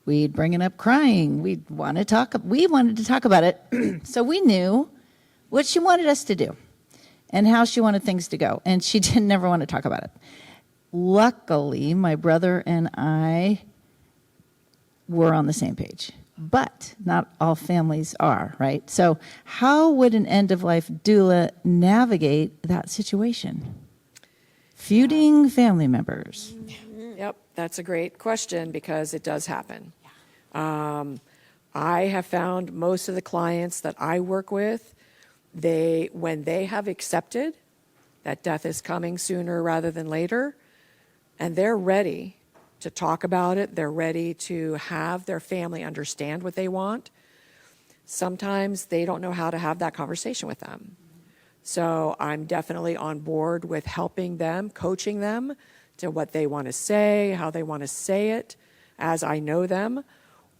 [SPEAKER 1] We'd bring it up crying. We wanted to talk about it. So we knew what she wanted us to do and how she wanted things to go. And she didn't never want to talk about it. Luckily, my brother and I were on the same page. But not all families are, right? So how would an end-of-life doula navigate that situation? Feuding family members.
[SPEAKER 2] Yep, that's a great question because it does happen. I have found most of the clients that I work with, when they have accepted that death is coming sooner rather than later, and they're ready to talk about it, they're ready to have their family understand what they want, sometimes they don't know how to have that conversation with them. So I'm definitely on board with helping them, coaching them to what they want to say, how they want to say it as I know them.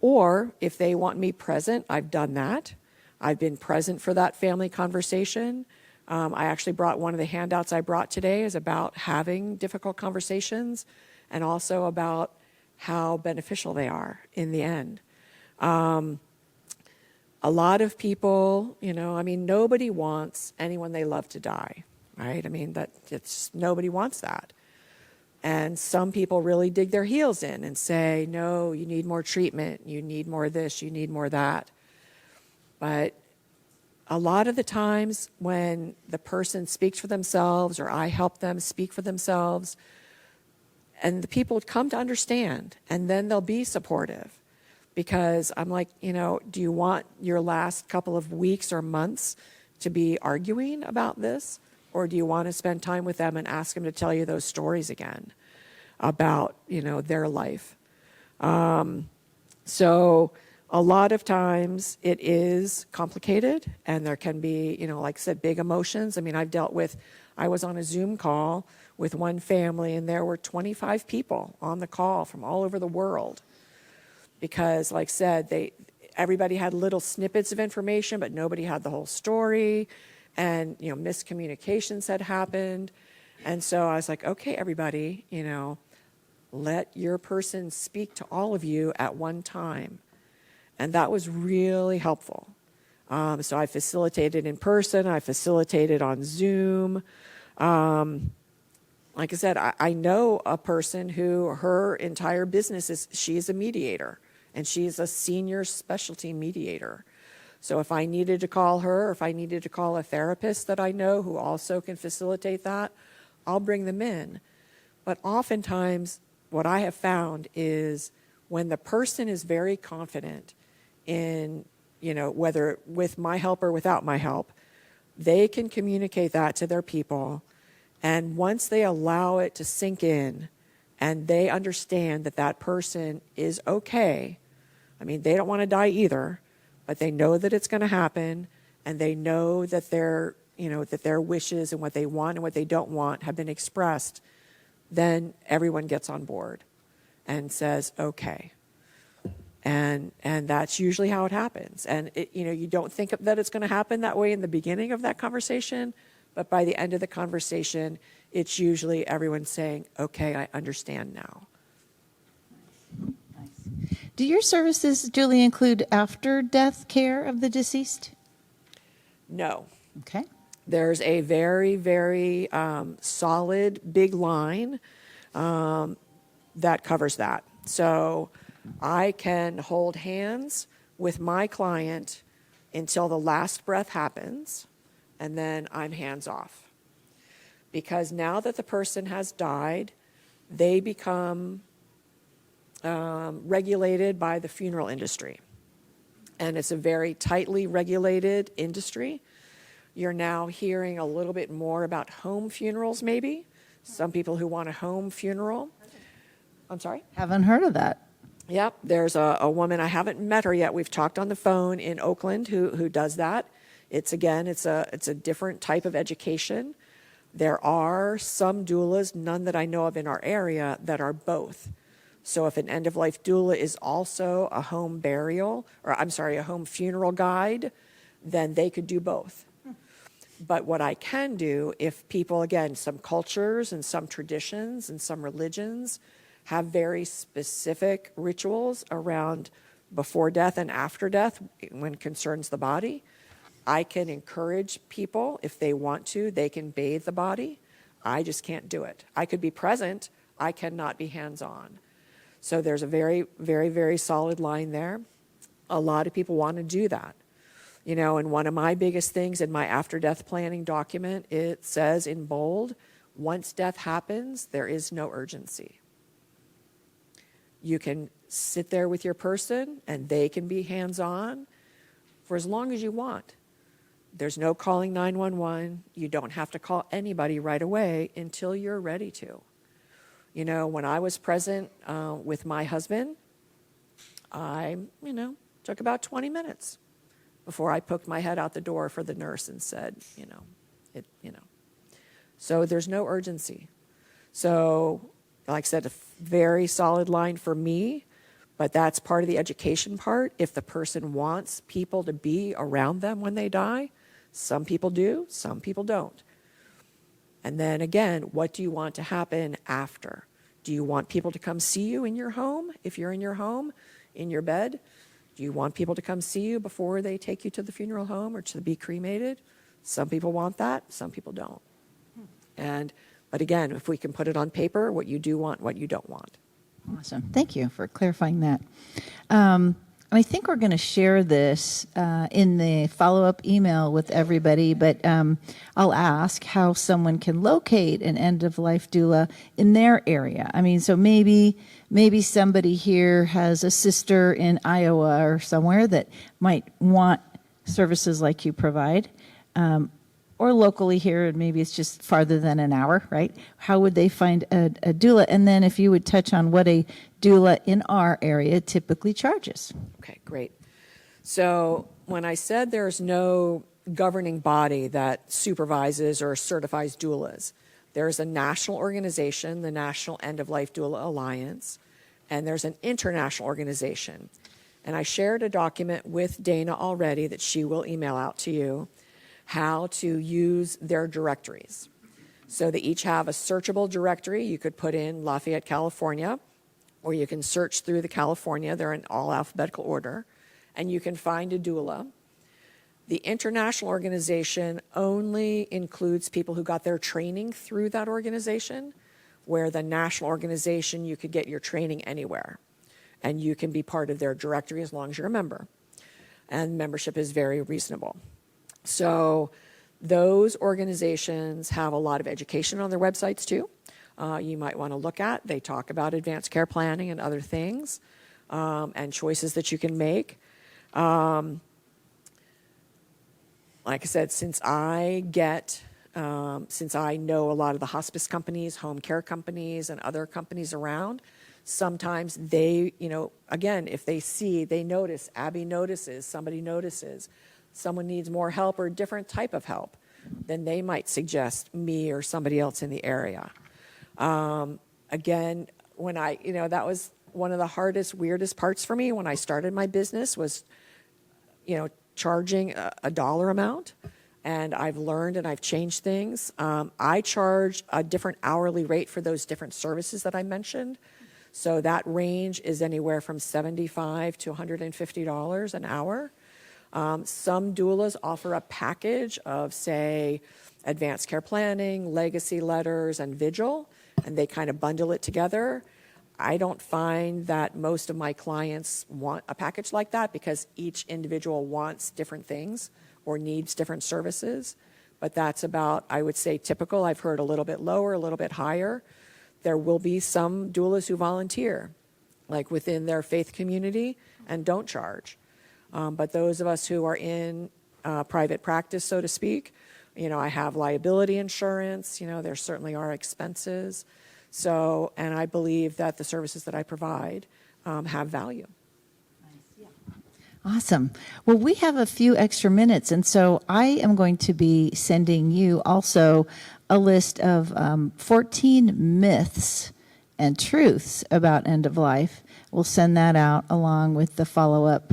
[SPEAKER 2] Or if they want me present, I've done that. I've been present for that family conversation. I actually brought one of the handouts I brought today is about having difficult conversations and also about how beneficial they are in the end. A lot of people, nobody wants anyone they love to die, right? Nobody wants that. And some people really dig their heels in and say, no, you need more treatment, you need more this, you need more that. But a lot of the times when the person speaks for themselves or I help them speak for themselves, and the people come to understand, and then they'll be supportive. Because I'm like, do you want your last couple of weeks or months to be arguing about this? Or do you want to spend time with them and ask them to tell you those stories again about, their life? So a lot of times it is complicated and there can be, like I said, big emotions. I was on a Zoom call with one family and there were 25 people on the call from all over the world. Because, like I said, everybody had little snippets of information, but nobody had the whole story. And, miscommunications had happened. And so I was like, okay, everybody, let your person speak to all of you at one time. And that was really helpful. So I facilitated in person. I facilitated on Zoom. Like I said, I know a person who her entire business she's a mediator. And she's a senior specialty mediator. So if I needed to call her, or if I needed to call a therapist that I know who also can facilitate that, I'll bring them in. But oftentimes, what I have found is when the person is very confident in, whether with my help or without my help, they can communicate that to their people. And once they allow it to sink in, and they understand that that person is okay. I mean, they don't want to die either, but they know that it's going to happen, and they know that their wishes and what they want and what they don't want have been expressed. Then everyone gets on board and says, okay. And that's usually how it happens. And you don't think that it's going to happen that way in the beginning of that conversation, but by the end of the conversation, it's usually everyone saying, okay, I understand now.
[SPEAKER 1] Nice. Do your services, Julie, include after-death care of the deceased?
[SPEAKER 2] No.
[SPEAKER 1] Okay.
[SPEAKER 2] There's a very, very solid big line that covers that. So I can hold hands with my client until the last breath happens, and then I'm hands off. Because now that the person has died, they become regulated by the funeral industry. And it's a very tightly regulated industry. You're now hearing a little bit more about home funerals, maybe. Some people who want a home funeral. I'm sorry?
[SPEAKER 1] Haven't heard of that.
[SPEAKER 2] Yep, there's a woman, I haven't met her yet. We've talked on the phone in Oakland who does that. It's a different type of education. There are some doulas, none that I know of in our area, that are both. So if an end-of-life doula is also a home a home funeral guide, then they could do both. But what I can do, if people, again, some cultures and some traditions and some religions have very specific rituals around before death and after death when it concerns the body, I can encourage people, if they want to, they can bathe the body. I just can't do it. I could be present. I cannot be hands-on. So there's a very, very, very solid line there. A lot of people want to do that. And one of my biggest things in my after-death planning document, it says in bold, once death happens, there is no urgency. You can sit there with your person, and they can be hands-on for as long as you want. There's no calling 911. You don't have to call anybody right away until you're ready to. When I was present with my husband, I, took about 20 minutes before I poked my head out the door for the nurse and said, So there's no urgency. So, like I said, a very solid line for me, but that's part of the education part. If the person wants people to be around them when they die, some people do, some people don't. And then again, what do you want to happen after? Do you want people to come see you in your home, if you're in your home, in your bed? Do you want people to come see you before they take you to the funeral home or to be cremated? Some people want that, some people don't. But again, if we can put it on paper, what you do want, what you don't want.
[SPEAKER 1] Awesome. Thank you for clarifying that. I think we're going to share this in the follow-up email with everybody, but I'll ask how someone can locate an end-of-life doula in their area. I mean, so maybe somebody here has a sister in Iowa or somewhere that might want services like you provide, or locally here, and maybe it's just farther than an hour, right? How would they find a doula? And then if you would touch on what a doula in our area typically charges.
[SPEAKER 2] Okay, great. So when I said there's no governing body that supervises or certifies doulas, there's a national organization, the National End-of-Life Doula Alliance, and there's an international organization. And I shared a document with Dayna already that she will email out to you, how to use their directories. So they each have a searchable directory. You could put in Lafayette, California, or you can search through the California. They're in all alphabetical order, and you can find a doula. The international organization only includes people who got their training through that organization, where the national organization, you could get your training anywhere, and you can be part of their directory as long as you're a member. And membership is very reasonable. So those organizations have a lot of education on their websites too. You might want to look at. They talk about advanced care planning and other things, and choices that you can make. Like I said, since I get since I know a lot of the hospice companies, home care companies, and other companies around, sometimes they, again, if they notice, Abby notices, somebody notices, someone needs more help or a different type of help, then they might suggest me or somebody else in the area. Again, when that was one of the hardest, weirdest parts for me when I started my business was, charging a dollar amount. And I've learned and I've changed things. I charge a different hourly rate for those different services that I mentioned. So that range is anywhere from $75 to $150 an hour. Some doulas offer a package of, say, advanced care planning, legacy letters, and vigil, and they kind of bundle it together. I don't find that most of my clients want a package like that because each individual wants different things or needs different services. But that's about, I would say, typical. I've heard a little bit lower, a little bit higher. There will be some doulas who volunteer, like within their faith community, and don't charge. But those of us who are in private practice, so to speak, I have liability insurance, there certainly are expenses. So, and I believe that the services that I provide have value.
[SPEAKER 1] Awesome. Well, we have a few extra minutes, and so I am going to be sending you also a list of 14 myths and truths about end of life. We'll send that out along with the follow-up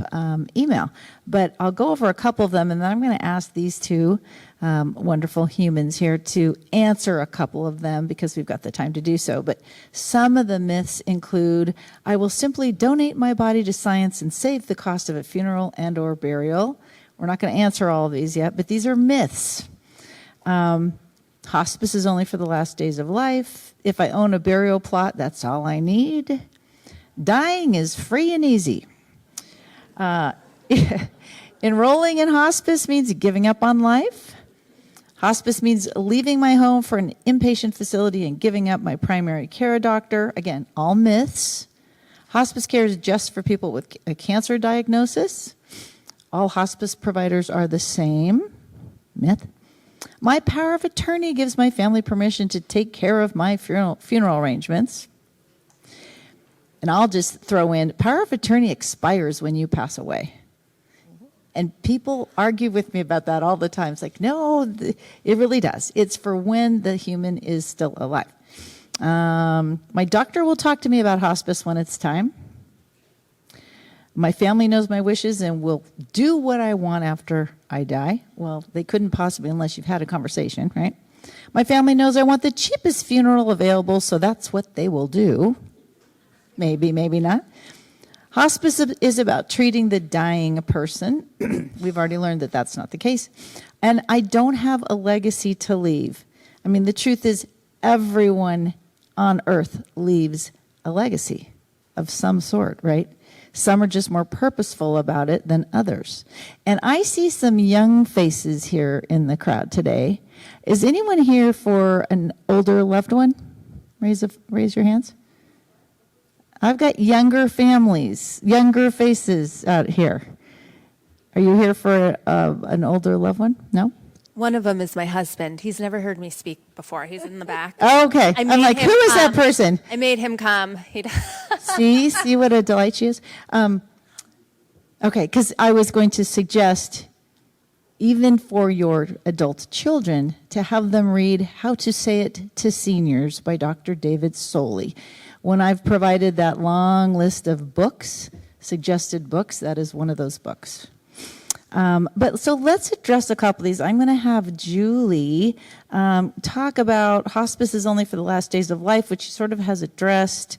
[SPEAKER 1] email. But I'll go over a couple of them, and then I'm going to ask these two wonderful humans here to answer a couple of them because we've got the time to do so. But some of the myths include, I will simply donate my body to science and save the cost of a funeral and or burial. We're not going to answer all of these yet, but these are myths. Hospice is only for the last days of life. If I own a burial plot, that's all I need. Dying is free and easy. Enrolling in hospice means giving up on life. Hospice means leaving my home for an inpatient facility and giving up my primary care doctor. Again, all myths. Hospice care is just for people with a cancer diagnosis. All hospice providers are the same. Myth. My power of attorney gives my family permission to take care of my funeral arrangements. And I'll just throw in, power of attorney expires when you pass away. And people argue with me about that all the time. It's like, no, it really does. It's for when the human is still alive. My doctor will talk to me about hospice when it's time. My family knows my wishes and will do what I want after I die. Well, they couldn't possibly unless you've had a conversation, right? My family knows I want the cheapest funeral available, so that's what they will do. Maybe, maybe not. Hospice is about treating the dying person. We've already learned that that's not the case. And I don't have a legacy to leave. I mean, the truth is everyone on earth leaves a legacy of some sort, right? Some are just more purposeful about it than others. And I see some young faces here in the crowd today. Is anyone here for an older loved one? Raise your hands. I've got younger families, younger faces out here. Are you here for an older loved one? No?
[SPEAKER 3] One of them is my husband. He's never heard me speak before. He's in the back.
[SPEAKER 1] Oh, okay. I'm like, who is that person?
[SPEAKER 3] I made him come.
[SPEAKER 1] See what a delight she is? Okay, because I was going to suggest, even for your adult children, to have them read How to Say It to Seniors by Dr. David Soley. When I've provided that long list of books, suggested books, that is one of those books. But so let's address a couple of these. I'm going to have Julie talk about hospice is only for the last days of life, which she sort of has addressed.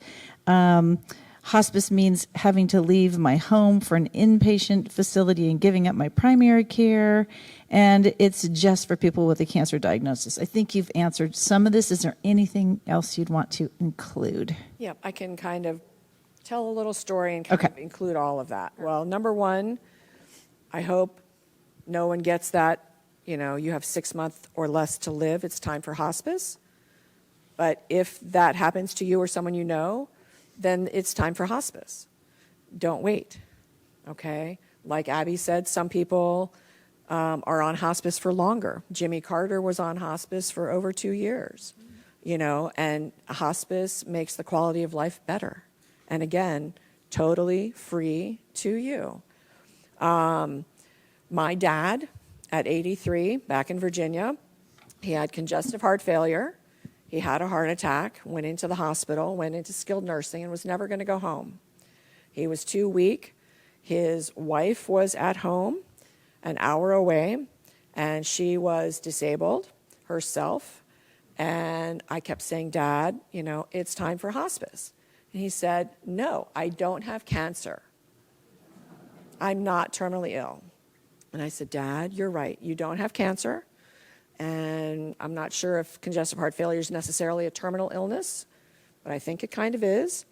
[SPEAKER 1] Hospice means having to leave my home for an inpatient facility and giving up my primary care. And it's just for people with a cancer diagnosis. I think you've answered some of this. Is there anything else you'd want to include?
[SPEAKER 2] Yeah, I can kind of tell a little story and kind of include all of that. Well, number one, I hope no one gets that, you have 6 months or less to live. It's time for hospice. But if that happens to you or someone you know, then it's time for hospice. Don't wait, okay? Like Abby said, some people are on hospice for longer. Jimmy Carter was on hospice for over 2 years, and hospice makes the quality of life better. And again, totally free to you. My dad, at 83, back in Virginia, he had congestive heart failure. He had a heart attack, went into the hospital, went into skilled nursing, and was never going to go home. He was too weak. His wife was at home an hour away, and she was disabled herself. And I kept saying, Dad, it's time for hospice. And he said, no, I don't have cancer. I'm not terminally ill. And I said, Dad, you're right. You don't have cancer. And I'm not sure if congestive heart failure is necessarily a terminal illness, but I think it kind of is.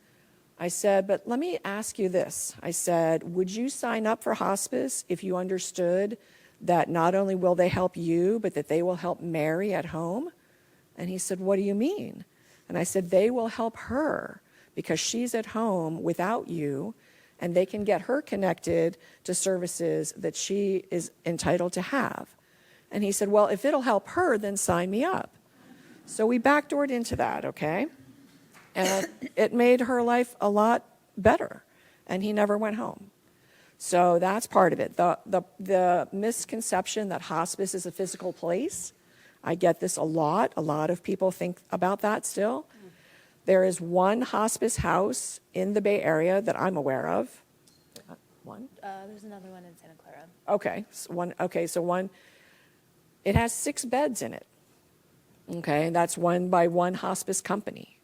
[SPEAKER 2] I said, but let me ask you this. I said, would you sign up for hospice if you understood that not only will they help you, but that they will help Mary at home? And he said, what do you mean? And I said, they will help her because she's at home without you, and they can get her connected to services that she is entitled to have. And he said, well, if it'll help her, then sign me up. So we backdoored into that, okay? And it made her life a lot better. And he never went home. So that's part of it. The misconception that hospice is a physical place, I get this a lot. A lot of people think about that still. There is one hospice house in the Bay Area that I'm aware of. One?
[SPEAKER 3] There's another one in Santa Clara.
[SPEAKER 2] Okay, so one. It has 6 beds in it. Okay, that's one by one hospice company.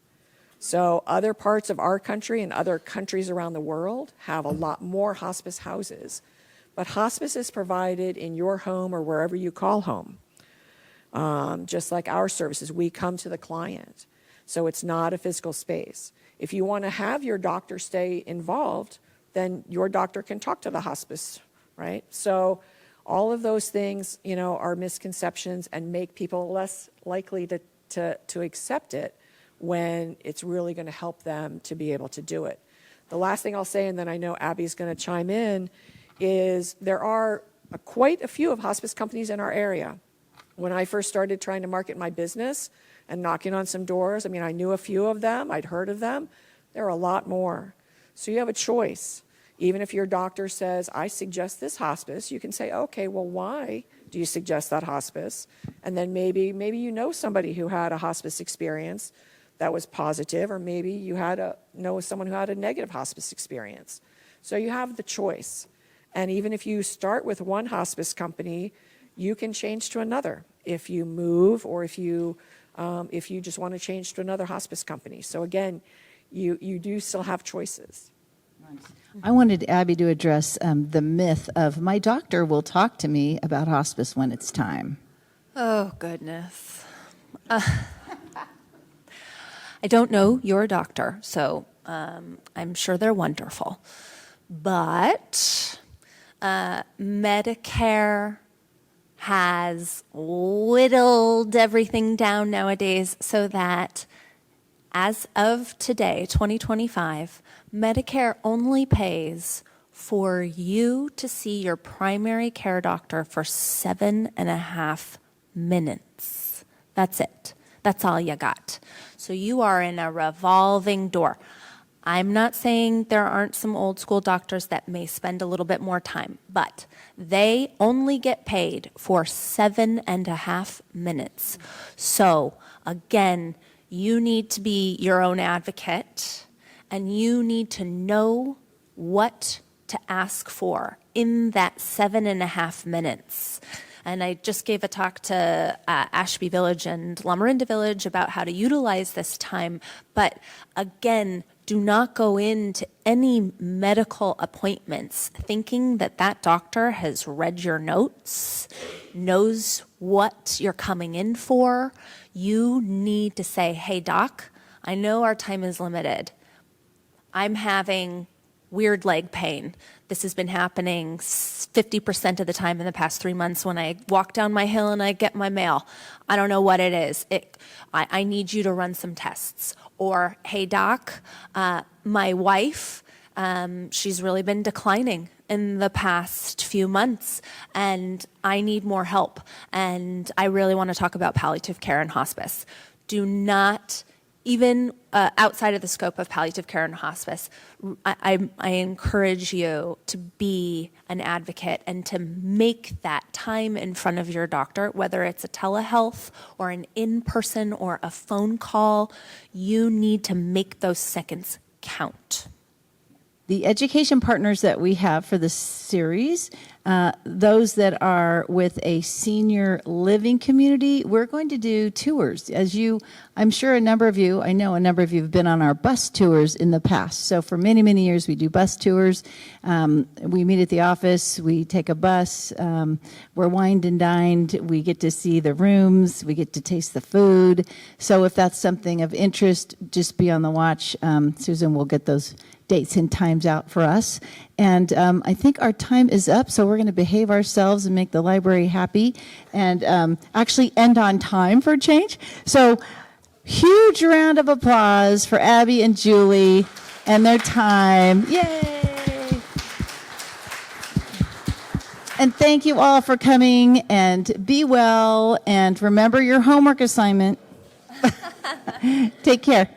[SPEAKER 2] So other parts of our country and other countries around the world have a lot more hospice houses. But hospice is provided in your home or wherever you call home. Just like our services, we come to the client. So it's not a physical space. If you want to have your doctor stay involved, then your doctor can talk to the hospice, right? So all of those things, are misconceptions and make people less likely to accept it when it's really going to help them to be able to do it. The last thing I'll say, and then I know Abby's going to chime in, is there are quite a few of hospice companies in our area. When I first started trying to market my business and knocking on some doors, I knew a few of them, I'd heard of them. There are a lot more. So you have a choice. Even if your doctor says, I suggest this hospice, you can say, okay, well, why do you suggest that hospice? And then maybe you know somebody who had a hospice experience that was positive, or maybe you know someone who had a negative hospice experience. So you have the choice. And even if you start with one hospice company, you can change to another if you move, or if you just want to change to another hospice company. So again, you do still have choices.
[SPEAKER 1] I wanted Abby to address the myth of my doctor will talk to me about hospice when it's time.
[SPEAKER 3] Oh, goodness. I don't know your doctor, so I'm sure they're wonderful. But Medicare has whittled everything down nowadays so that as of today, 2025, Medicare only pays for you to see your primary care doctor for 7.5 minutes. That's it. That's all you got. So you are in a revolving door. I'm not saying there aren't some old school doctors that may spend a little bit more time, but they only get paid for 7.5 minutes. So again, you need to be your own advocate, and you need to know what to ask for in that 7.5 minutes. And I just gave a talk to Ashby Village and Lamorinda Village about how to utilize this time. But again, do not go into any medical appointments thinking that that doctor has read your notes, knows what you're coming in for. You need to say, hey, doc, I know our time is limited. I'm having weird leg pain. This has been happening 50% of the time in the past 3 months when I walk down my hill and I get my mail. I don't know what it is. I need you to run some tests. Or, hey, doc, my wife, she's really been declining in the past few months, and I need more help. And I really want to talk about palliative care and hospice. Do not, even outside of the scope of palliative care and hospice, I encourage you to be an advocate and to make that time in front of your doctor, whether it's a telehealth or an in-person or a phone call. You need to make those seconds count.
[SPEAKER 1] The education partners that we have for this series, those that are with a senior living community, we're going to do tours. I'm sure a number of you have been on our bus tours in the past. So for many, many years, we do bus tours. We meet at the office. We take a bus. We're wined and dined. We get to see the rooms. We get to taste the food. So if that's something of interest, just be on the watch. Susan will get those dates and times out for us. And I think our time is up, so we're going to behave ourselves and make the library happy and actually end on time for a change. So huge round of applause for Abby and Julie and their time. Yay! And thank you all for coming, and be well, and remember your homework assignment. Take care.